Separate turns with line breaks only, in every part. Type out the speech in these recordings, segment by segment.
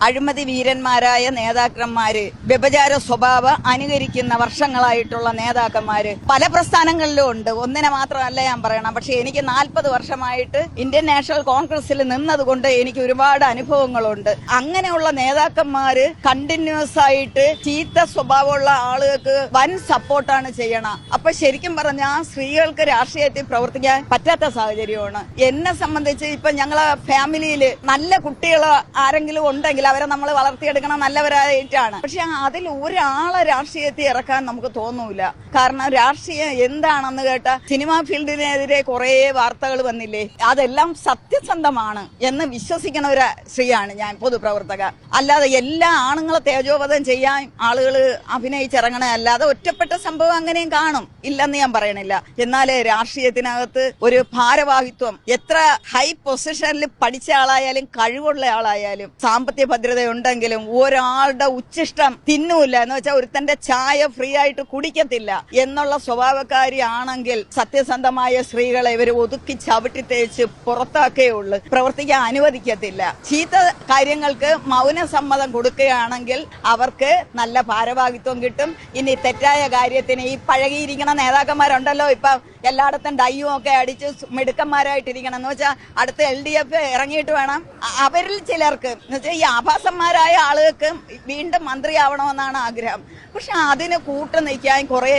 അഴിമതി വീരന്മാരായ നേതാക്കന്മാര്, വ്യഭിചാര സ്വഭാവം അനുകരിക്കുന്ന വർഷങ്ങളായിട്ടുള്ള നേതാക്കന്മാര് പല പ്രസ്ഥാനങ്ങളിലും ഉണ്ട്. ഒന്നിനെ മാത്രമല്ല ഞാൻ പറയണം. പക്ഷെ എനിക്ക് 40 വർഷമായിട്ട് ഇന്ത്യൻ നാഷണൽ കോൺഗ്രസിൽ നിന്നതുകൊണ്ട് എനിക്ക് ഒരുപാട് അനുഭവങ്ങളുണ്ട്. അങ്ങനെയുള്ള നേതാക്കന്മാര് കണ്ടിന്യൂസ് ആയിട്ട് ചീത്ത സ്വഭാവമുള്ള ആളുകൾക്ക് വൻ സപ്പോർട്ടാണ് ചെയ്യണം. അപ്പൊ ശരിക്കും പറഞ്ഞാൽ സ്ത്രീകൾക്ക് രാഷ്ട്രീയത്തിൽ പ്രവർത്തിക്കാൻ പറ്റാത്ത സാഹചര്യമാണ്. എന്നെ സംബന്ധിച്ച് ഇപ്പൊ ഞങ്ങളെ ഫാമിലിയില് നല്ല കുട്ടികൾ ആരെങ്കിലും ഉണ്ടെങ്കിൽ അവരെ നമ്മൾ വളർത്തിയെടുക്കണം നല്ലവരായിട്ടാണ്. പക്ഷെ അതിൽ ഒരാളെ രാഷ്ട്രീയത്തിൽ ഇറക്കാൻ നമുക്ക് തോന്നൂല. കാരണം രാഷ്ട്രീയം എന്താണെന്ന് കേട്ട സിനിമാ ഫീൽഡിനെതിരെ കുറെ വാർത്തകൾ വന്നില്ലേ, അതെല്ലാം സത്യസന്ധമാണ് എന്ന് വിശ്വസിക്കുന്ന ഒരു സ്ത്രീയാണ് ഞാൻ, പൊതുപ്രവർത്തക. അല്ലാതെ എല്ലാ ആണുങ്ങളെ തേജോവധം ചെയ്യാൻ ആളുകൾ അഭിനയിച്ചിറങ്ങണേ അല്ലാതെ ഒറ്റപ്പെട്ട സംഭവം അങ്ങനെയും കാണും, ഇല്ലെന്ന് ഞാൻ പറയണില്ല. എന്നാലേ രാഷ്ട്രീയത്തിനകത്ത് ഒരു ഭാരവാഹിത്വം, എത്ര ഹൈ പൊസിഷനിൽ പഠിച്ച ആളായാലും കഴിവുള്ള ആളായാലും സാമ്പത്തിക ഭദ്രത ഉണ്ടെങ്കിലും ഒരാളുടെ ഉച്ചിഷ്ടം തിന്നൂല എന്ന് വെച്ചാൽ ഒരുത്തന്റെ ചായ ഫ്രീ ആയിട്ട് കുടിക്കത്തില്ല എന്നുള്ള സ്വഭാവക്കാരി ആണെങ്കിൽ സത്യസന്ധമായ സ്ത്രീകളെ ഇവർ ഒതുക്കി ചവിട്ടി തേച്ച് പുറത്താക്കേ ഉള്ളു, പ്രവർത്തിക്കാൻ അനുവദിക്കത്തില്ല. ചീത്ത കാര്യങ്ങൾക്ക് മൗനസമ്മതം കൊടുക്കുകയാണെങ്കിൽ അവർക്ക് നല്ല ഭാരവാഹിത്വം കിട്ടും. ഇനി തെറ്റായ കാര്യത്തിന് ഈ പഴകിയിരിക്കുന്ന നേതാക്കന്മാരുണ്ടല്ലോ, ഇപ്പൊ എല്ലായിടത്തും ഡയ്യും ഒക്കെ അടിച്ച് മിടുക്കന്മാരായിട്ടിരിക്കണം എന്ന് വെച്ചാൽ അടുത്ത LDF ഇറങ്ങിയിട്ട് വേണം അവരിൽ ചിലർക്ക് എന്ന് വെച്ചാൽ ഈ ആഭാസന്മാരായ ആളുകൾക്ക് വീണ്ടും മന്ത്രിയാവണമെന്നാണ് ആഗ്രഹം. പക്ഷെ അതിന് കൂട്ടു നിൽക്കാൻ കുറെ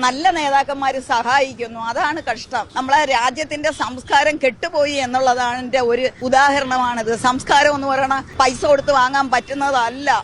നല്ല നേതാക്കന്മാർ സഹായിക്കുന്നു. അതാണ് കഷ്ടം. നമ്മളെ രാജ്യത്തിന്റെ സംസ്കാരം കെട്ടുപോയി എന്നുള്ളതാണ് ഒരു ഉദാഹരണമാണിത്. സംസ്കാരം എന്ന് പറയണ പൈസ കൊടുത്ത് വാങ്ങാൻ പറ്റുന്നതല്ല.